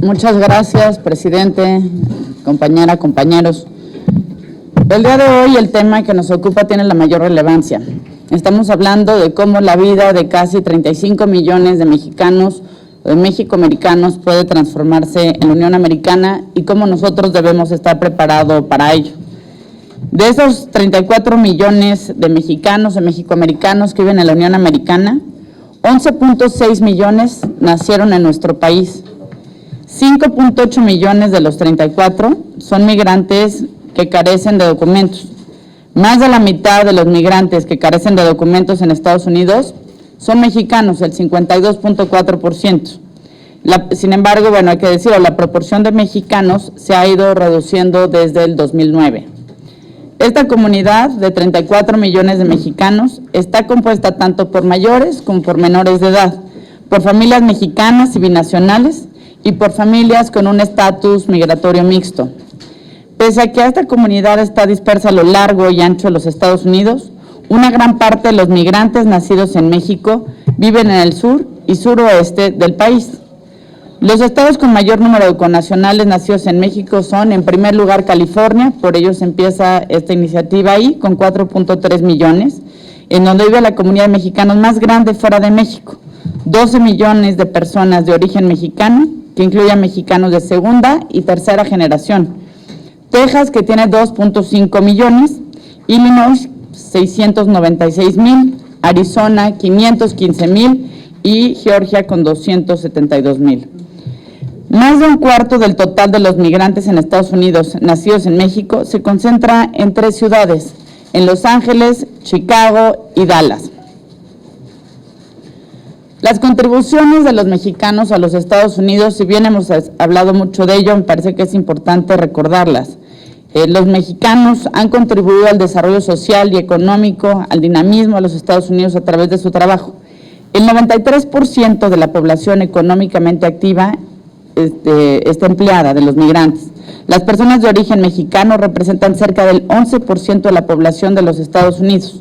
Muchas gracias, presidente, compañera, compañeros. El día de hoy el tema que nos ocupa tiene la mayor relevancia. Estamos hablando de cómo la vida de casi 35 millones de mexicanos o de mexicoamericanos puede transformarse en la Unión Americana y cómo nosotros debemos estar preparados para ello. De esos 34 millones de mexicanos y mexicoamericanos que viven en la Unión Americana, 11.6 millones nacieron en nuestro país. 5.8 millones de los 34 son migrantes que carecen de documentos. Más de la mitad de los migrantes que carecen de documentos en Estados Unidos son mexicanos, el 52.4%. Sin embargo, hay que decirlo, la proporción de mexicanos se ha ido reduciendo desde el 2009. Esta comunidad de 34 millones de mexicanos está compuesta tanto por mayores como por menores de edad, por familias mexicanas y binacionales y por familias con un estatus migratorio mixto. Pese a que esta comunidad está dispersa a lo largo y ancho de los Estados Unidos, una gran parte de los migrantes nacidos en México viven en el sur y suroeste del país. Los estados con mayor número de connacionales nacidos en México son, en primer lugar, California, por ello se empieza esta iniciativa ahí, con 4.3 millones, en donde vive la comunidad de mexicanos más grande fuera de México, 12 millones de personas de origen mexicano, que incluye a mexicanos de segunda y tercera generación. Texas, que tiene 2.5 millones, Illinois, 696,000, Arizona, 515,000 y Georgia con 272,000. Más de un cuarto del total de los migrantes en Estados Unidos nacidos en México se concentra en 3 ciudades, en Los Ángeles, Chicago y Dallas. Las contribuciones de los mexicanos a los Estados Unidos, si bien hemos hablado mucho de ello, me parece que es importante recordarlas. Los mexicanos han contribuido al desarrollo social y económico, al dinamismo de los Estados Unidos a través de su trabajo. El 93% de la población económicamente activa está empleada, de los migrantes. Las personas de origen mexicano representan cerca del 11% de la población de los Estados Unidos.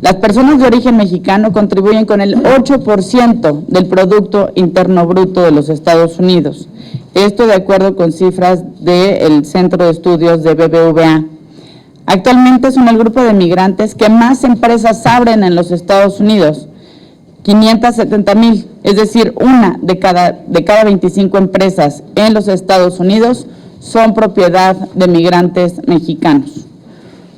Las personas de origen mexicano contribuyen con el 8% del Producto Interno Bruto de los Estados Unidos. Esto de acuerdo con cifras del Centro de Estudios de BBVA. Actualmente son el grupo de migrantes que más empresas abren en los Estados Unidos, 570,000, es decir, una de cada 25 empresas en los Estados Unidos son propiedad de migrantes mexicanos.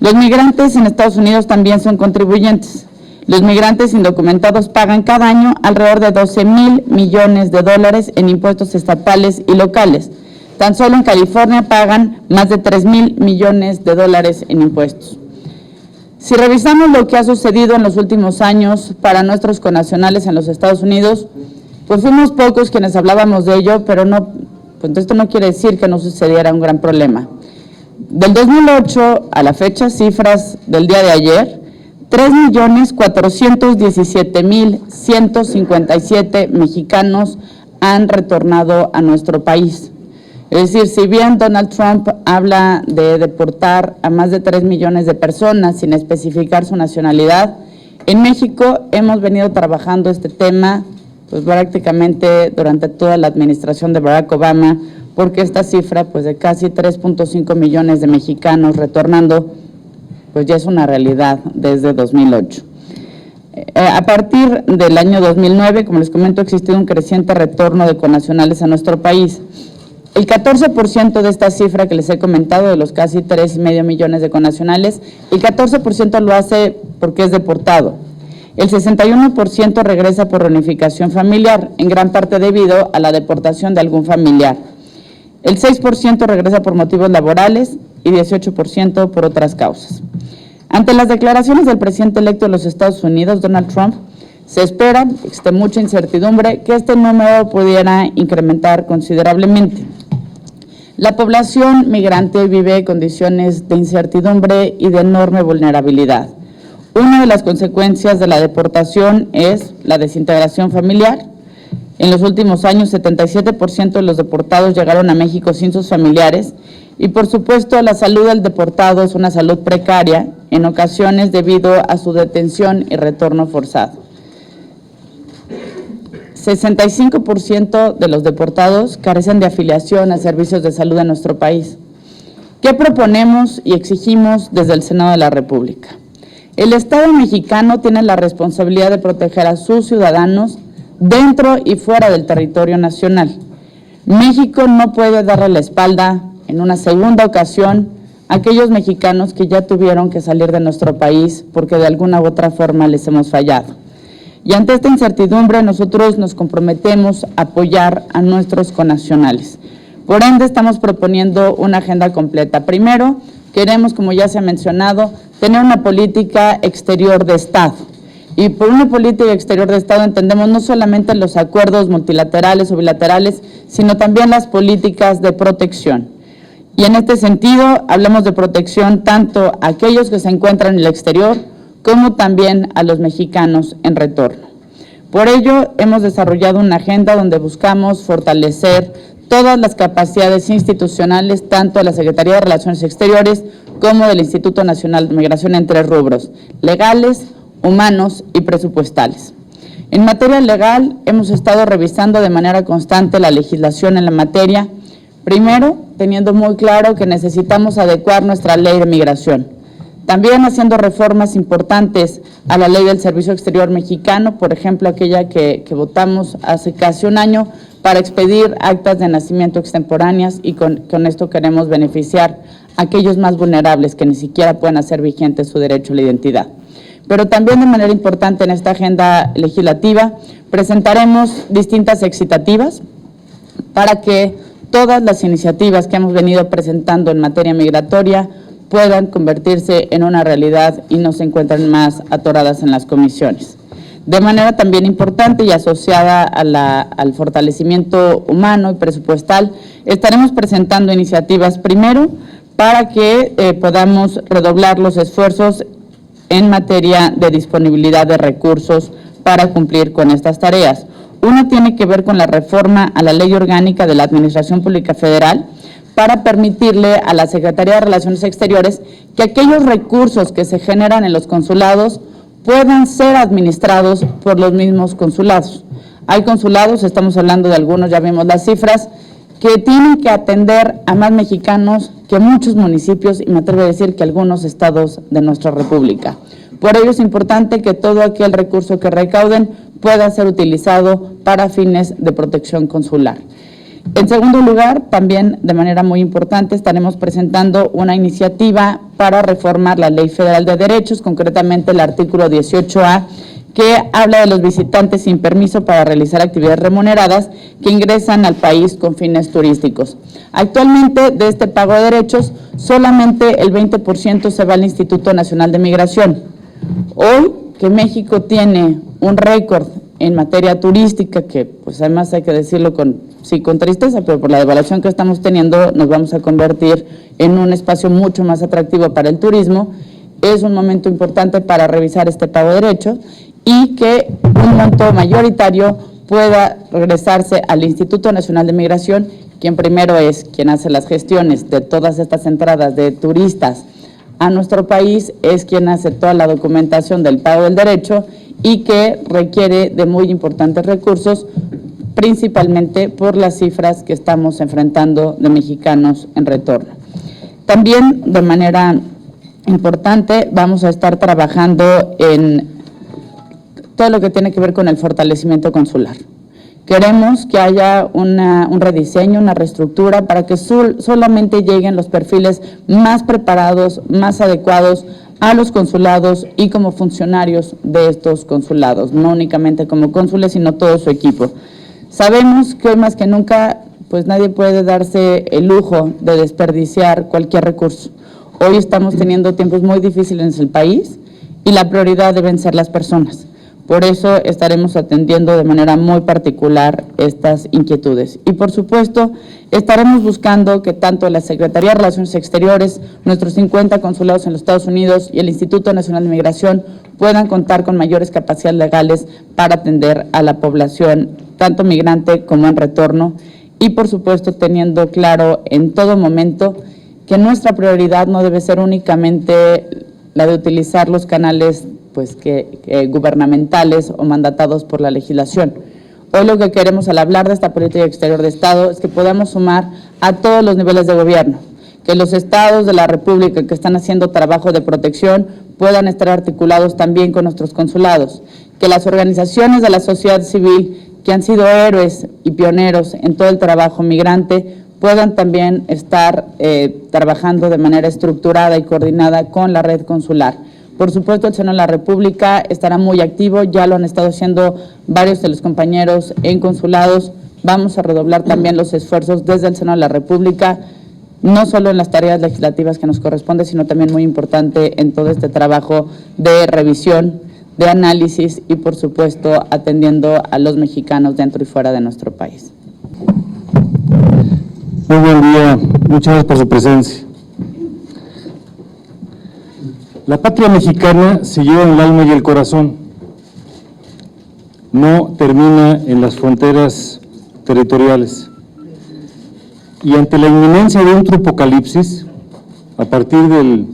Los migrantes en Estados Unidos también son contribuyentes. Los migrantes indocumentados pagan cada año alrededor de 12,000 millones de dólares en impuestos estatales y locales. Tan solo en California pagan más de 3,000 millones de dólares en impuestos. Si revisamos lo que ha sucedido en los últimos años para nuestros connacionales en los Estados Unidos, pues fuimos pocos quienes hablábamos de ello, pero esto no quiere decir que no sucediera un gran problema. Del 2008 a la fecha, cifras del día de ayer, 3.417.157 mexicanos han retornado a nuestro país. Es decir, si bien Donald Trump habla de deportar a más de 3 millones de personas sin especificar su nacionalidad, en México hemos venido trabajando este tema prácticamente durante toda la administración de Barack Obama, porque esta cifra de casi 3.5 millones de mexicanos retornando ya es una realidad desde 2008. A partir del año 2009, como les comento, ha existido un creciente retorno de connacionales a nuestro país. El 14% de esta cifra que les he comentado, de los casi 3,5 millones de connacionales, el 14% lo hace porque es deportado. El 61% regresa por reunificación familiar, en gran parte debido a la deportación de algún familiar. El 6% regresa por motivos laborales y 18% por otras causas. Ante las declaraciones del presidente electo de los Estados Unidos, Donald Trump, se espera, existe mucha incertidumbre, que este número pudiera incrementar considerablemente. La población migrante vive condiciones de incertidumbre y de enorme vulnerabilidad. Una de las consecuencias de la deportación es la desintegración familiar. En los últimos años, 77% de los deportados llegaron a México sin sus familiares y, por supuesto, la salud del deportado es una salud precaria, en ocasiones debido a su detención y retorno forzado. 65% de los deportados carecen de afiliación a servicios de salud en nuestro país. ¿Qué proponemos y exigimos desde el Senado de la República? El Estado mexicano tiene la responsabilidad de proteger a sus ciudadanos dentro y fuera del territorio nacional. México no puede darle la espalda en una segunda ocasión a aquellos mexicanos que ya tuvieron que salir de nuestro país porque de alguna u otra forma les hemos fallado. Y ante esta incertidumbre nosotros nos comprometemos a apoyar a nuestros connacionales. Por ende estamos proponiendo una agenda completa. Primero, queremos, como ya se ha mencionado, tener una política exterior de Estado. Y por una política exterior de Estado entendemos no solamente los acuerdos multilaterales o bilaterales, sino también las políticas de protección. Y en este sentido, hablamos de protección tanto a aquellos que se encuentran en el exterior, como también a los mexicanos en retorno. Por ello, hemos desarrollado una agenda donde buscamos fortalecer todas las capacidades institucionales, tanto de la Secretaría de Relaciones Exteriores como del Instituto Nacional de Migración en 3 rubros: legales, humanos y presupuestales. En materia legal, hemos estado revisando de manera constante la legislación en la materia, primero, teniendo muy claro que necesitamos adecuar nuestra ley de migración. También haciendo reformas importantes a la ley del Servicio Exterior Mexicano, por ejemplo, aquella que votamos hace casi un año para expedir actas de nacimiento extemporáneas, y con esto queremos beneficiar a aquellos más vulnerables que ni siquiera pueden hacer vigente su derecho a la identidad. Pero también de manera importante en esta agenda legislativa presentaremos distintas excitativas para que todas las iniciativas que hemos venido presentando en materia migratoria puedan convertirse en una realidad y no se encuentren más atoradas en las comisiones. De manera también importante y asociada al fortalecimiento humano y presupuestal, estaremos presentando iniciativas primero para que podamos redoblar los esfuerzos en materia de disponibilidad de recursos para cumplir con estas tareas. Una tiene que ver con la reforma a la Ley Orgánica de la Administración Pública Federal, para permitirle a la Secretaría de Relaciones Exteriores que aquellos recursos que se generan en los consulados puedan ser administrados por los mismos consulados. Hay consulados, estamos hablando de algunos, ya vimos las cifras, que tienen que atender a más mexicanos que muchos municipios, y me atrevo a decir que algunos estados de nuestra República. Por ello es importante que todo aquel recurso que recauden pueda ser utilizado para fines de protección consular. En segundo lugar, también de manera muy importante, estaremos presentando una iniciativa para reformar la Ley Federal de Derechos, concretamente el artículo 18A, que habla de los visitantes sin permiso para realizar actividades remuneradas que ingresan al país con fines turísticos. Actualmente, de este pago de derechos, solamente el 20% se va al Instituto Nacional de Migración. Hoy, que México tiene un récord en materia turística, que pues además hay que decirlo con tristeza, pero por la devaluación que estamos teniendo nos vamos a convertir en un espacio mucho más atractivo para el turismo. Es un momento importante para revisar este pago de derechos y que un monto mayoritario pueda regresarse al Instituto Nacional de Migración, quien primero es quien hace las gestiones de todas estas entradas de turistas a nuestro país, es quien hace toda la documentación del pago del derecho y que requiere de muy importantes recursos, principalmente por las cifras que estamos enfrentando de mexicanos en retorno. También de manera importante vamos a estar trabajando en todo lo que tiene que ver con el fortalecimiento consular. Queremos que haya un rediseño, una reestructura para que solamente lleguen los perfiles más preparados, más adecuados a los consulados y como funcionarios de estos consulados, no únicamente como cónsules, sino todo su equipo. Sabemos que hoy más que nunca, pues nadie puede darse el lujo de desperdiciar cualquier recurso. Hoy estamos teniendo tiempos muy difíciles en el país y la prioridad deben ser las personas. Por eso estaremos atendiendo de manera muy particular estas inquietudes. Y por supuesto, estaremos buscando que tanto la Secretaría de Relaciones Exteriores, nuestros 50 consulados en los Estados Unidos y el Instituto Nacional de Migración puedan contar con mayores capacidades legales para atender a la población, tanto migrante como en retorno. Y por supuesto, teniendo claro en todo momento que nuestra prioridad no debe ser únicamente la de utilizar los canales gubernamentales o mandatados por la legislación. Hoy lo que queremos al hablar de esta política exterior de Estado es que podamos sumar a todos los niveles de gobierno, que los estados de la República que están haciendo trabajo de protección puedan estar articulados también con nuestros consulados, que las organizaciones de la sociedad civil que han sido héroes y pioneros en todo el trabajo migrante puedan también estar trabajando de manera estructurada y coordinada con la red consular. Por supuesto, el Senado de la República estará muy activo, ya lo han estado haciendo varios de los compañeros en consulados. Vamos a redoblar también los esfuerzos desde el Senado de la República, no solo en las tareas legislativas que nos corresponde, sino también muy importante en todo este trabajo de revisión, de análisis y, por supuesto, atendiendo a los mexicanos dentro y fuera de nuestro país. Muy buen día, muchas gracias por su presencia. La patria mexicana se lleva en el alma y el corazón, no termina en las fronteras territoriales. Y ante la inminencia de un apocalipsis, a partir del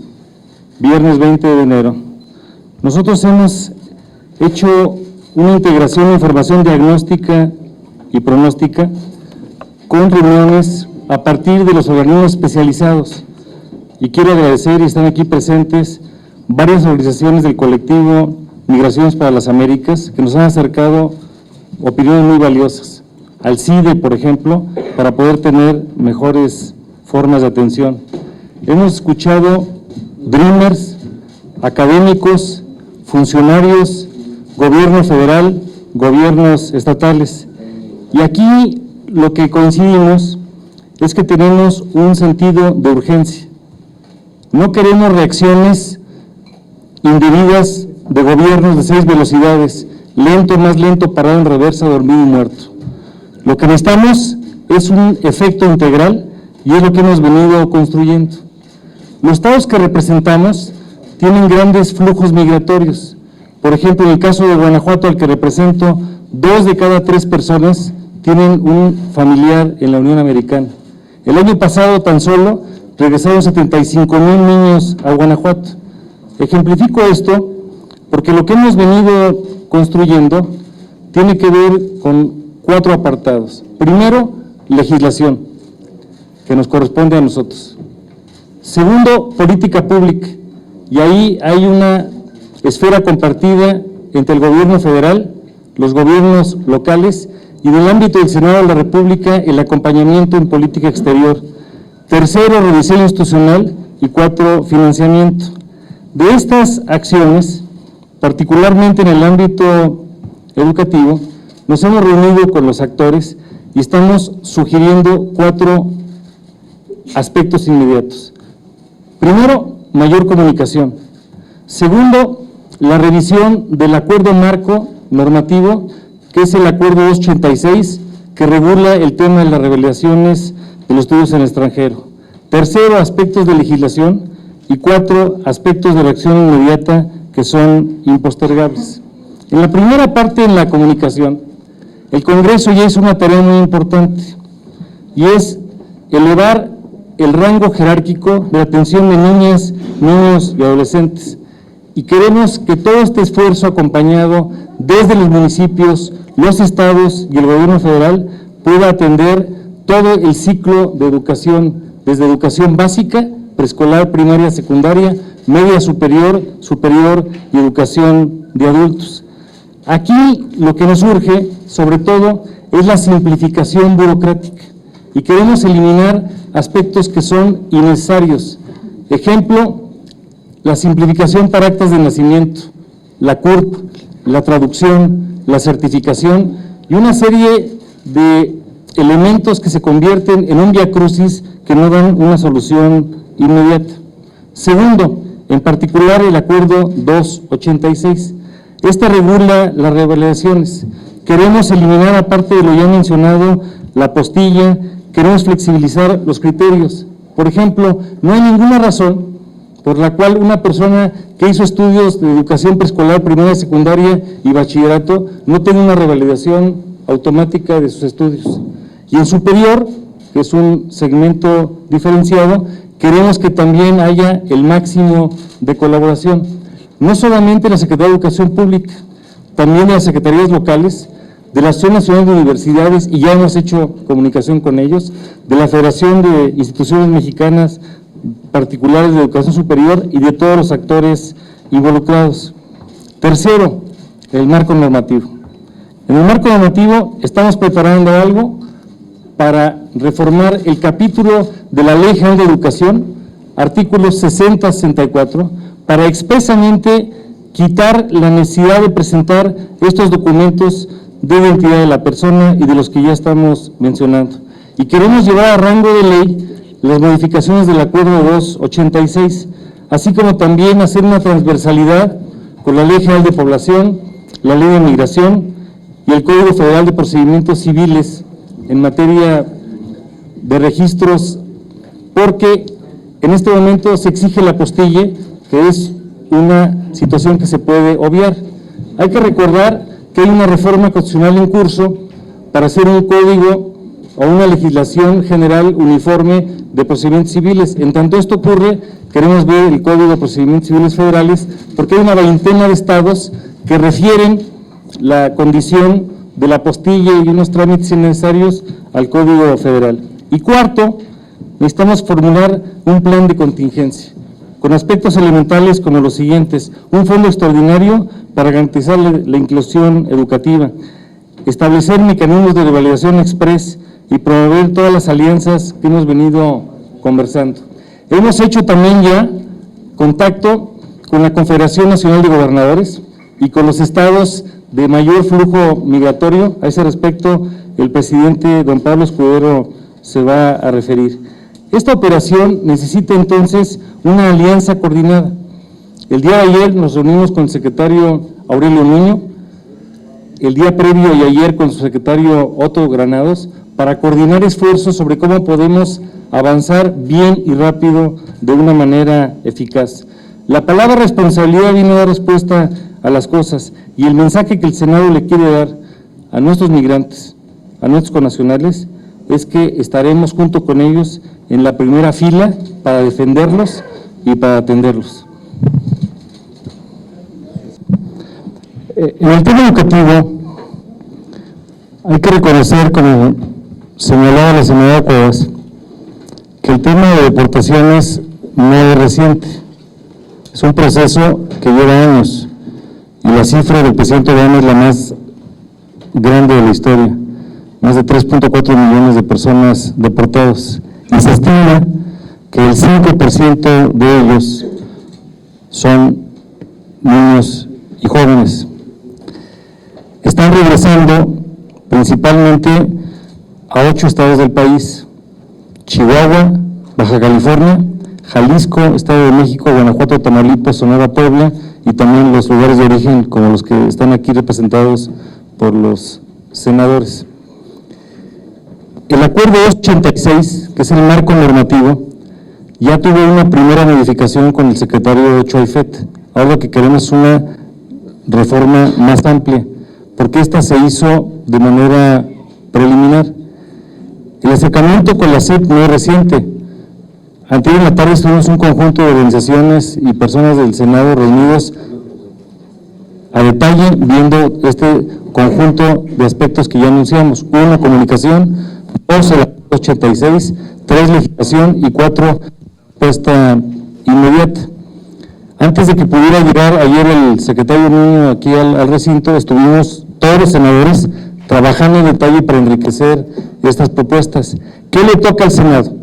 viernes 20 de enero, nosotros hemos hecho una integración de información diagnóstica y pronóstica con reuniones a partir de los organismos especializados. Y quiero agradecer, y están aquí presentes, varias organizaciones del colectivo Migraciones para las Américas que nos han acercado opiniones muy valiosas. Al CIDE, por ejemplo, para poder tener mejores formas de atención. Hemos escuchado Dreamers, académicos, funcionarios, gobierno federal, gobiernos estatales. Y aquí lo que coincidimos es que tenemos un sentido de urgencia. No queremos reacciones indebidas de gobiernos de 6 velocidades, lento, más lento, parado en reversa, dormido y muerto. Lo que necesitamos es un efecto integral y es lo que hemos venido construyendo. Los estados que representamos tienen grandes flujos migratorios. Por ejemplo, en el caso de Guanajuato, al que represento, 2 de cada 3 personas tienen un familiar en la Unión Americana. El año pasado tan solo regresaron 75,000 niños a Guanajuato. Ejemplifico esto porque lo que hemos venido construyendo tiene que ver con 4 apartados. Primero, legislación, que nos corresponde a nosotros. Segundo, política pública, y ahí hay una esfera compartida entre el gobierno federal, los gobiernos locales y en el ámbito del Senado de la República el acompañamiento en política exterior. Tercero, revisión institucional y 4, financiamiento. De estas acciones, particularmente en el ámbito educativo, nos hemos reunido con los actores y estamos sugiriendo 4 aspectos inmediatos. Primero, mayor comunicación. Segundo, la revisión del acuerdo marco normativo, que es el acuerdo 286, que regula el tema de las revalidaciones de los estudios en el extranjero. Tercero, aspectos de legislación. Y 4, aspectos de reacción inmediata que son impostergables. En la primera parte, en la comunicación, el Congreso ya hizo una tarea muy importante y es elevar el rango jerárquico de atención de niñas, niños y adolescentes. Y queremos que todo este esfuerzo acompañado desde los municipios, los estados y el gobierno federal pueda atender todo el ciclo de educación, desde educación básica, preescolar, primaria, secundaria, media superior, superior y educación de adultos. Aquí lo que nos urge, sobre todo, es la simplificación burocrática y queremos eliminar aspectos que son innecesarios. Ejemplo, la simplificación para actas de nacimiento, la CURP, la traducción, la certificación y una serie de elementos que se convierten en un viacrucis que no dan una solución inmediata. Segundo, en particular el acuerdo 286. Este regula las revalidaciones. Queremos eliminar, aparte de lo ya mencionado, la apostilla, queremos flexibilizar los criterios. Por ejemplo, no hay ninguna razón por la cual una persona que hizo estudios de educación preescolar, primaria, secundaria y bachillerato no tenga una revalidación automática de sus estudios. Y en superior, que es un segmento diferenciado, queremos que también haya el máximo de colaboración. No solamente la Secretaría de Educación Pública, también las secretarías locales, de la Asociación Nacional de Universidades, y ya hemos hecho comunicación con ellos, de la Federación de Instituciones Mexicanas Particulares de Educación Superior y de todos los actores involucrados. Tercero, el marco normativo. En el marco normativo estamos preparando algo para reformar el capítulo de la Ley General de Educación, artículos 60-64, para expresamente quitar la necesidad de presentar estos documentos de identidad de la persona y de los que ya estamos mencionando. Y queremos llevar a rango de ley las modificaciones del Acuerdo 286, así como también hacer una transversalidad con la Ley General de Población, la Ley de Migración y el Código Federal de Procedimientos Civiles en materia de registros, porque en este momento se exige la apostille, que es una situación que se puede obviar. Hay que recordar que hay una reforma constitucional en curso para hacer un código o una legislación general uniforme de procedimientos civiles. En tanto esto ocurre, queremos ver el Código de Procedimientos Civiles Federales, porque hay una veintena de estados que refieren la condición de la apostilla y unos trámites innecesarios al Código Federal. Y cuarto, necesitamos formular un plan de contingencia, con aspectos elementales como los siguientes: un fondo extraordinario para garantizar la inclusión educativa, establecer mecanismos de revalidación express y promover todas las alianzas que hemos venido conversando. Hemos hecho también ya contacto con la Confederación Nacional de Gobernadores y con los estados de mayor flujo migratorio. A ese respecto, el presidente don Pablo Escudero se va a referir. Esta operación necesita entonces una alianza coordinada. El día de ayer nos reunimos con el secretario Aurelio Nuño, el día previo y ayer con su secretario Otto Granados, para coordinar esfuerzos sobre cómo podemos avanzar bien y rápido de una manera eficaz. La palabra responsabilidad viene a dar respuesta a las cosas, y el mensaje que el Senado le quiere dar a nuestros migrantes, a nuestros connacionales, es que estaremos junto con ellos en la primera fila para defenderlos y para atenderlos. En el tema educativo, hay que reconocer, como señalaba la senadora Cuevas, que el tema de deportaciones no es reciente, es un proceso que lleva años, y la cifra del presidente Obama es la más grande de la historia, más de 3.4 millones de personas deportadas, y se estima que el 5% de ellos son niños y jóvenes. Están regresando principalmente a 8 estados del país: Chihuahua, Baja California, Jalisco, Estado de México, Guanajuato, Tamaulipas, Sonora, Puebla, y también los lugares de origen, como los que están aquí representados por los senadores. El Acuerdo 286, que es el marco normativo, ya tuvo una primera modificación con el secretario Choifet. Ahora lo que queremos es una reforma más amplia, porque esta se hizo de manera preliminar. El acercamiento con la SEP no es reciente. Antes en la tarde estuvimos un conjunto de organizaciones y personas del Senado reunidos a detalle viendo este conjunto de aspectos que ya anunciamos. 1, comunicación; 2, el 86, 3, legislación, y 4, respuesta inmediata. Antes de que pudiera llegar ayer el secretario Nuño aquí al recinto, estuvimos todos los senadores trabajando en detalle para enriquecer estas propuestas. ¿Qué le toca al Senado?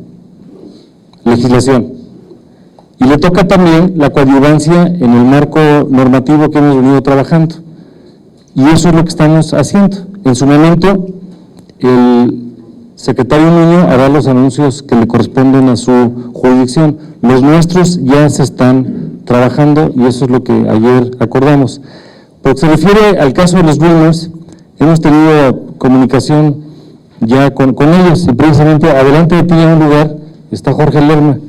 Legislación. Y le toca también la coadyuvancia en el marco normativo que hemos venido trabajando. Y eso es lo que estamos haciendo. En su momento, el secretario Nuño hará los anuncios que le corresponden a su jurisdicción. Los nuestros ya se están trabajando y eso es lo que ayer acordamos. Por lo que se refiere al caso de los Dreamers, hemos tenido comunicación ya con ellos, y precisamente adelante de ti en un lugar está Jorge Lerma.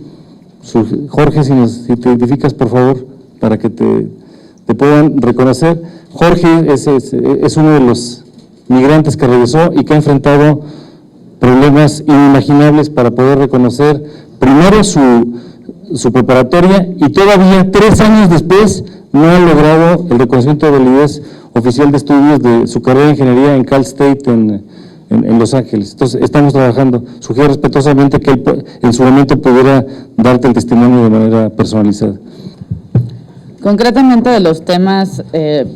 Jorge, si te identificas, por favor, para que te puedan reconocer. Jorge es uno de los migrantes que regresó y que ha enfrentado problemas inimaginables para poder reconocer primero su preparatoria, y todavía 3 años después no ha logrado el reconocimiento de validez oficial de estudios de su carrera de ingeniería en Cal State en Los Ángeles. Entonces, estamos trabajando. Sugiero respetuosamente que él en su momento pudiera darte el testimonio de manera personalizada. Concretamente de los temas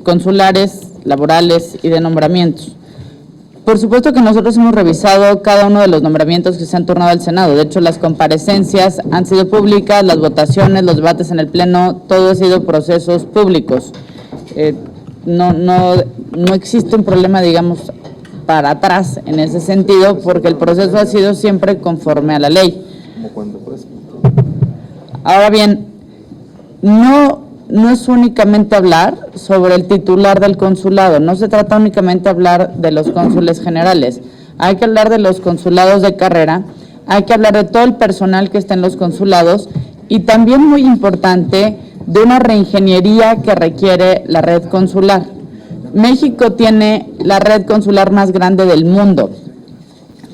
consulares, laborales y de nombramientos. Por supuesto que nosotros hemos revisado cada uno de los nombramientos que se han turnado al Senado. De hecho, las comparecencias han sido públicas, las votaciones, los debates en el Pleno, todo ha sido procesos públicos. No existe un problema, digamos, para atrás en ese sentido, porque el proceso ha sido siempre conforme a la ley. Ahora bien, no es únicamente hablar sobre el titular del consulado, no se trata únicamente de hablar de los cónsules generales, hay que hablar de los consulados de carrera, hay que hablar de todo el personal que está en los consulados y también, muy importante, de una reingeniería que requiere la red consular. México tiene la red consular más grande del mundo,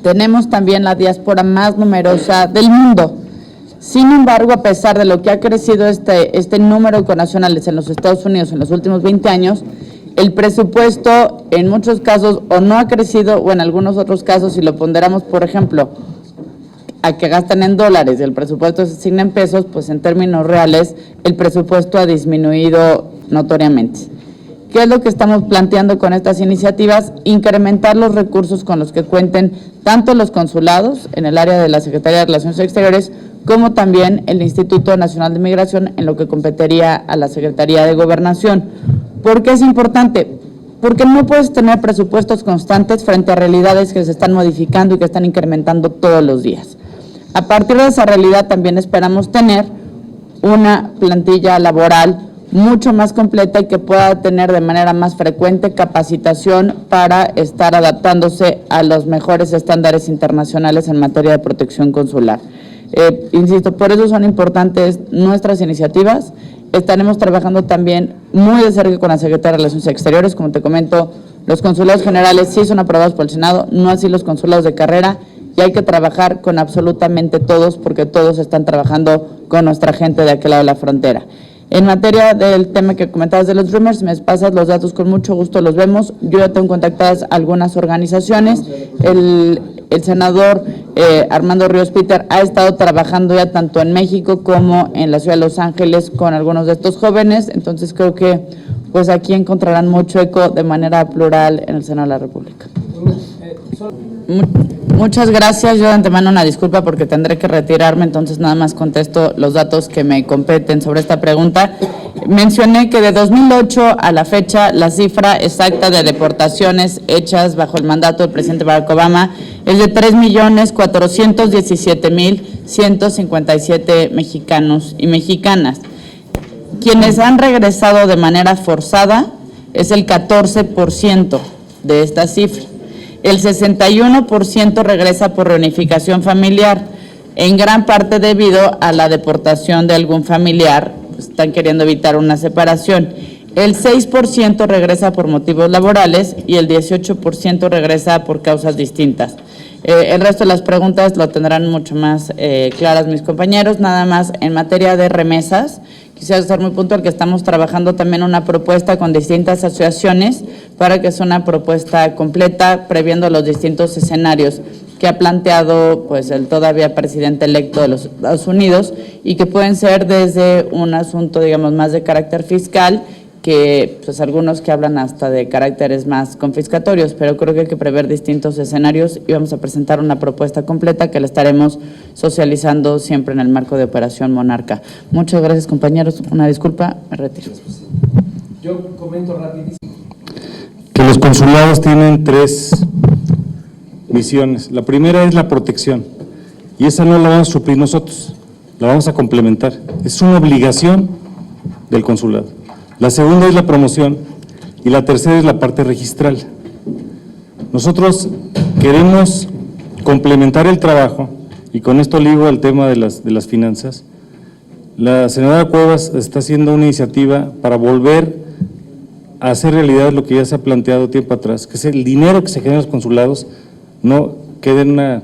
tenemos también la diáspora más numerosa del mundo. Sin embargo, a pesar de lo que ha crecido este número de connacionales en los Estados Unidos en los últimos 20 años, el presupuesto en muchos casos o no ha crecido o en algunos otros casos, si lo ponderamos, por ejemplo, a que gastan en dólares y el presupuesto se asigna en pesos, pues en términos reales el presupuesto ha disminuido notoriamente. ¿Qué es lo que estamos planteando con estas iniciativas? Incrementar los recursos con los que cuenten tanto los consulados en el área de la Secretaría de Relaciones Exteriores como también el Instituto Nacional de Migración en lo que competiría a la Secretaría de Gobernación. ¿Por qué es importante? Porque no puedes tener presupuestos constantes frente a realidades que se están modificando y que están incrementando todos los días. A partir de esa realidad también esperamos tener una plantilla laboral mucho más completa y que pueda tener de manera más frecuente capacitación para estar adaptándose a los mejores estándares internacionales en materia de protección consular. Insisto, por eso son importantes nuestras iniciativas. Estaremos trabajando también muy de cerca con la Secretaría de Relaciones Exteriores. Como te comento, los consulados generales sí son aprobados por el Senado, no así los consulados de carrera, y hay que trabajar con absolutamente todos porque todos están trabajando con nuestra gente de aquel lado de la frontera. En materia del tema que comentabas de los Dreamers, me pasas los datos, con mucho gusto los vemos. Yo ya tengo contactadas algunas organizaciones. El senador Armando Ríos Peter ha estado trabajando ya tanto en México como en la ciudad de Los Ángeles con algunos de estos jóvenes, entonces creo que pues aquí encontrarán mucho eco de manera plural en el Senado de la República. Muchas gracias. Yo de antemano una disculpa porque tendré que retirarme, entonces nada más contesto los datos que me competen sobre esta pregunta. Mencioné que de 2008 a la fecha la cifra exacta de deportaciones hechas bajo el mandato del presidente Barack Obama es de 3.417.157 mexicanos y mexicanas. Quienes han regresado de manera forzada es el 14% de esta cifra. El 61% regresa por reunificación familiar, en gran parte debido a la deportación de algún familiar, pues están queriendo evitar una separación. El 6% regresa por motivos laborales y el 18% regresa por causas distintas. El resto de las preguntas lo tendrán mucho más claras mis compañeros. Nada más en materia de remesas, quisiera ser muy puntual que estamos trabajando también una propuesta con distintas asociaciones para que sea una propuesta completa, previendo los distintos escenarios que ha planteado pues el todavía presidente electo de los Estados Unidos y que pueden ser desde un asunto, digamos, más de carácter fiscal, que pues algunos que hablan hasta de caracteres más confiscatorios, pero creo que hay que prever distintos escenarios y vamos a presentar una propuesta completa que la estaremos socializando siempre en el marco de Operación Monarca. Muchas gracias, compañeros. Una disculpa, me retiro. Yo comento rapidísimo. Que los consulados tienen 3 misiones. La primera es la protección, y esa no la vamos a suplir nosotros, la vamos a complementar. Es una obligación del consulado. La segunda es la promoción y la tercera es la parte registral. Nosotros queremos complementar el trabajo, y con esto ligo al tema de las finanzas. La senadora Cuevas está haciendo una iniciativa para volver a hacer realidad lo que ya se ha planteado tiempo atrás, que es el dinero que se genera en los consulados no quede en una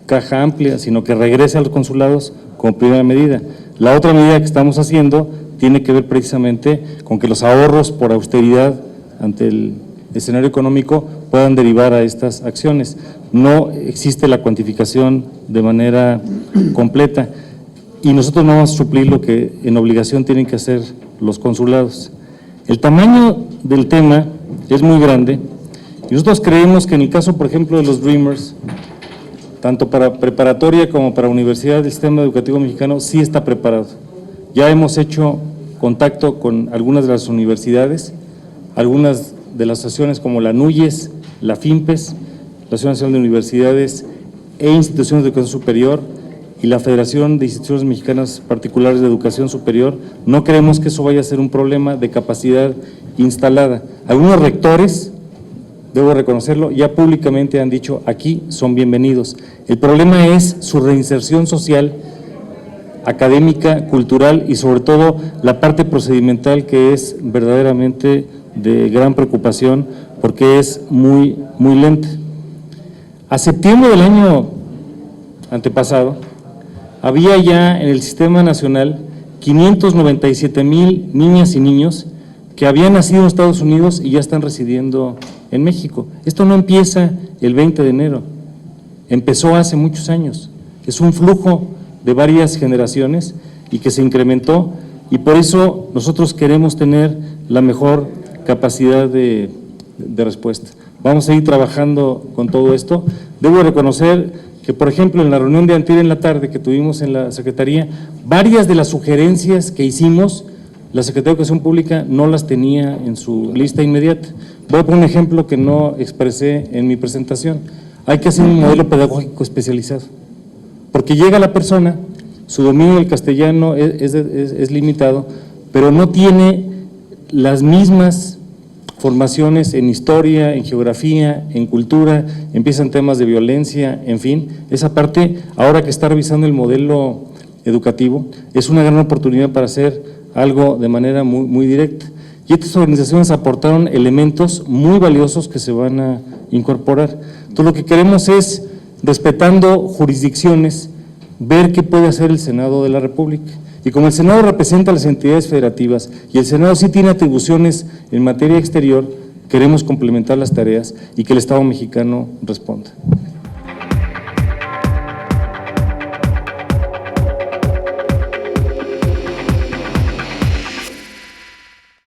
caja amplia, sino que regrese a los consulados como primera medida. La otra medida que estamos haciendo tiene que ver precisamente con que los ahorros por austeridad ante el escenario económico puedan derivar a estas acciones. No existe la cuantificación de manera completa y nosotros no vamos a suplir lo que en obligación tienen que hacer los consulados. El tamaño del tema es muy grande y nosotros creemos que en el caso, por ejemplo, de los Dreamers, tanto para preparatoria como para universidad, el sistema educativo mexicano sí está preparado. Ya hemos hecho contacto con algunas de las universidades, algunas de las asociaciones como la NUYES, la FIMPES, la Asociación Nacional de Universidades e Instituciones de Educación Superior y la Federación de Instituciones Mexicanas Particulares de Educación Superior. No creemos que eso vaya a ser un problema de capacidad instalada. Algunos rectores, debo reconocerlo, ya públicamente han dicho aquí son bienvenidos. El problema es su reinserción social, académica, cultural y sobre todo la parte procedimental que es verdaderamente de gran preocupación porque es muy lenta. A septiembre del año antepasado había ya en el sistema nacional 597,000 niñas y niños que habían nacido en Estados Unidos y ya están residiendo en México. Esto no empieza el 20 de enero, empezó hace muchos años. Es un flujo de varias generaciones y que se incrementó y por eso nosotros queremos tener la mejor capacidad de respuesta. Vamos a seguir trabajando con todo esto. Debo reconocer que, por ejemplo, en la reunión de antier en la tarde que tuvimos en la Secretaría, varias de las sugerencias que hicimos, la Secretaría de Educación Pública no las tenía en su lista inmediata. Voy a poner un ejemplo que no expresé en mi presentación. Hay que hacer un modelo pedagógico especializado, porque llega la persona, su dominio del castellano es limitado, pero no tiene las mismas formaciones en historia, en geografía, en cultura, empiezan temas de violencia, en fin, esa parte, ahora que está revisando el modelo educativo, es una gran oportunidad para hacer algo de manera muy directa. Y estas organizaciones aportaron elementos muy valiosos que se van a incorporar. Entonces, lo que queremos es, respetando jurisdicciones, ver qué puede hacer el Senado de la República. Y como el Senado representa a las entidades federativas y el Senado sí tiene atribuciones en materia exterior, queremos complementar las tareas y que el Estado mexicano responda.